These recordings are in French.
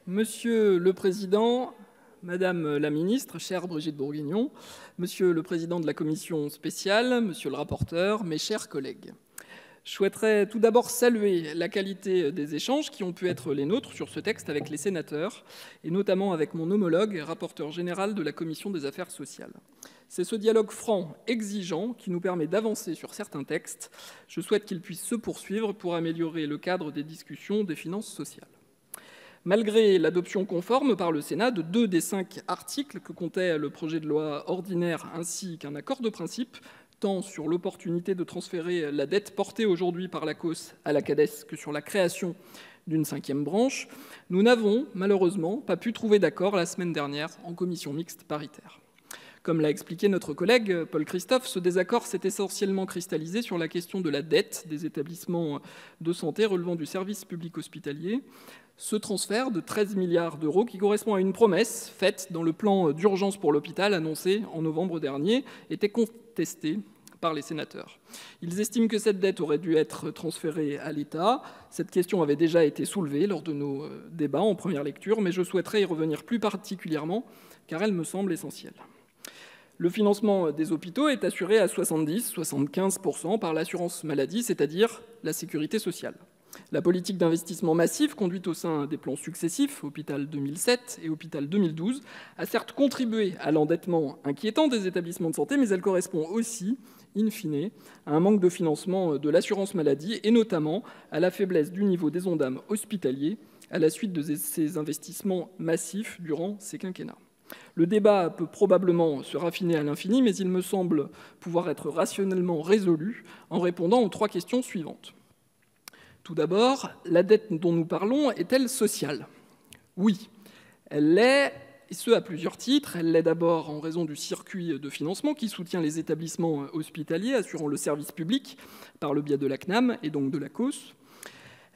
Monsieur le Président, Madame la Ministre, chère Brigitte Bourguignon, Monsieur le Président de la Commission spéciale, Monsieur le rapporteur, mes chers collègues. Je souhaiterais tout d'abord saluer la qualité des échanges qui ont pu être les nôtres sur ce texte avec les sénateurs, et notamment avec mon homologue, rapporteur général de la Commission des affaires sociales. C'est ce dialogue franc, exigeant, qui nous permet d'avancer sur certains textes. Je souhaite qu'il puisse se poursuivre pour améliorer le cadre des discussions des finances sociales. Malgré l'adoption conforme par le Sénat de 2 des 5 articles que comptait le projet de loi ordinaire ainsi qu'un accord de principe, tant sur l'opportunité de transférer la dette portée aujourd'hui par l'ACOSS à la CADES que sur la création d'une 5e branche, nous n'avons malheureusement pas pu trouver d'accord la semaine dernière en commission mixte paritaire. Comme l'a expliqué notre collègue Paul Christophe, ce désaccord s'est essentiellement cristallisé sur la question de la dette des établissements de santé relevant du service public hospitalier. Ce transfert de 13 milliards d'euros, qui correspond à une promesse faite dans le plan d'urgence pour l'hôpital annoncé en novembre dernier, était contesté par les sénateurs. Ils estiment que cette dette aurait dû être transférée à l'État. Cette question avait déjà été soulevée lors de nos débats en première lecture, mais je souhaiterais y revenir plus particulièrement, car elle me semble essentielle. Le financement des hôpitaux est assuré à 70-75% par l'assurance maladie, c'est-à-dire la sécurité sociale. La politique d'investissement massif conduite au sein des plans successifs, Hôpital 2007 et Hôpital 2012, a certes contribué à l'endettement inquiétant des établissements de santé, mais elle correspond aussi, in fine, à un manque de financement de l'assurance maladie et notamment à la faiblesse du niveau des Ondam hospitaliers à la suite de ces investissements massifs durant ces quinquennats. Le débat peut probablement se raffiner à l'infini, mais il me semble pouvoir être rationnellement résolu en répondant aux 3 questions suivantes. Tout d'abord, la dette dont nous parlons est-elle sociale ? Oui, elle l'est, et ce à plusieurs titres. Elle l'est d'abord en raison du circuit de financement qui soutient les établissements hospitaliers assurant le service public par le biais de la CNAM et donc de la COSS.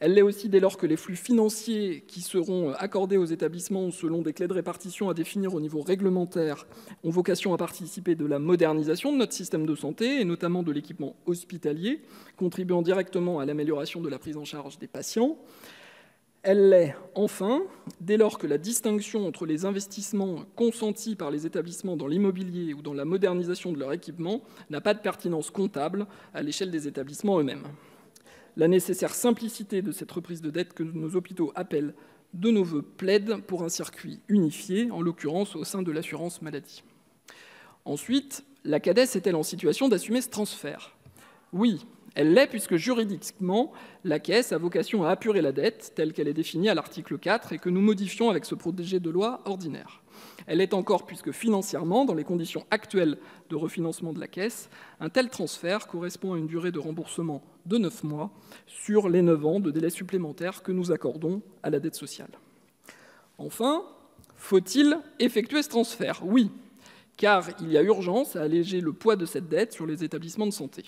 Elle l'est aussi dès lors que les flux financiers qui seront accordés aux établissements selon des clés de répartition à définir au niveau réglementaire ont vocation à participer de la modernisation de notre système de santé et notamment de l'équipement hospitalier, contribuant directement à l'amélioration de la prise en charge des patients. Elle l'est enfin dès lors que la distinction entre les investissements consentis par les établissements dans l'immobilier ou dans la modernisation de leur équipement n'a pas de pertinence comptable à l'échelle des établissements eux-mêmes. La nécessaire simplicité de cette reprise de dette que nos hôpitaux appellent de nos vœux plaide pour un circuit unifié, en l'occurrence au sein de l'assurance maladie. Ensuite, la CADES est-elle en situation d'assumer ce transfert ? Oui, elle l'est puisque juridiquement, la Caisse a vocation à apurer la dette telle qu'elle est définie à l'article 4 et que nous modifions avec ce projet de loi ordinaire. Elle est encore puisque financièrement, dans les conditions actuelles de refinancement de la Caisse, un tel transfert correspond à une durée de remboursement de 9 mois sur les 9 ans de délai supplémentaire que nous accordons à la dette sociale. Enfin, faut-il effectuer ce transfert ? Oui, car il y a urgence à alléger le poids de cette dette sur les établissements de santé.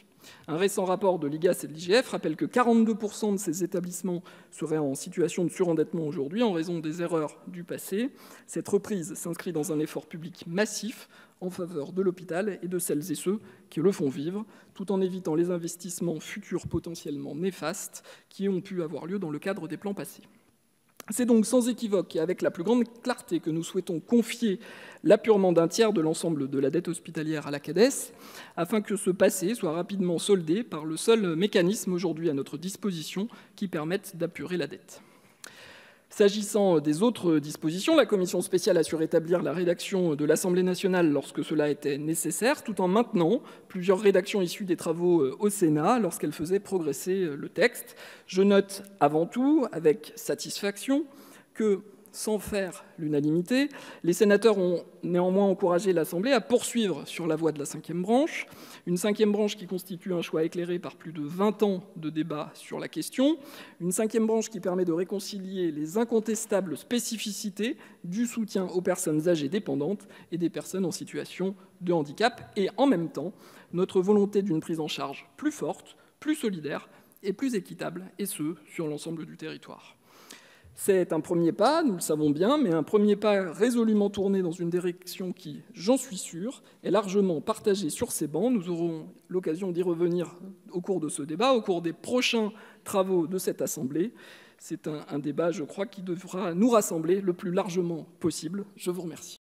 Un récent rapport de l'IGAS et de l'IGF rappelle que 42% de ces établissements seraient en situation de surendettement aujourd'hui en raison des erreurs du passé. Cette reprise s'inscrit dans un effort public massif en faveur de l'hôpital et de celles et ceux qui le font vivre, tout en évitant les investissements futurs potentiellement néfastes qui ont pu avoir lieu dans le cadre des plans passés. C'est donc sans équivoque et avec la plus grande clarté que nous souhaitons confier l'apurement d'un tiers de l'ensemble de la dette hospitalière à la CADES, afin que ce passé soit rapidement soldé par le seul mécanisme aujourd'hui à notre disposition qui permette d'apurer la dette. S'agissant des autres dispositions, la commission spéciale a su rétablir la rédaction de l'Assemblée nationale lorsque cela était nécessaire, tout en maintenant plusieurs rédactions issues des travaux au Sénat lorsqu'elles faisaient progresser le texte. Je note avant tout, avec satisfaction, que, sans faire l'unanimité, les sénateurs ont néanmoins encouragé l'Assemblée à poursuivre sur la voie de la 5e branche, une 5e branche qui constitue un choix éclairé par plus de 20 ans de débats sur la question, une 5e branche qui permet de réconcilier les incontestables spécificités du soutien aux personnes âgées dépendantes et des personnes en situation de handicap, et en même temps, notre volonté d'une prise en charge plus forte, plus solidaire et plus équitable, et ce, sur l'ensemble du territoire. C'est un premier pas, nous le savons bien, mais un premier pas résolument tourné dans une direction qui, j'en suis sûr, est largement partagée sur ces bancs. Nous aurons l'occasion d'y revenir au cours de ce débat, au cours des prochains travaux de cette Assemblée. C'est un débat, je crois, qui devra nous rassembler le plus largement possible. Je vous remercie.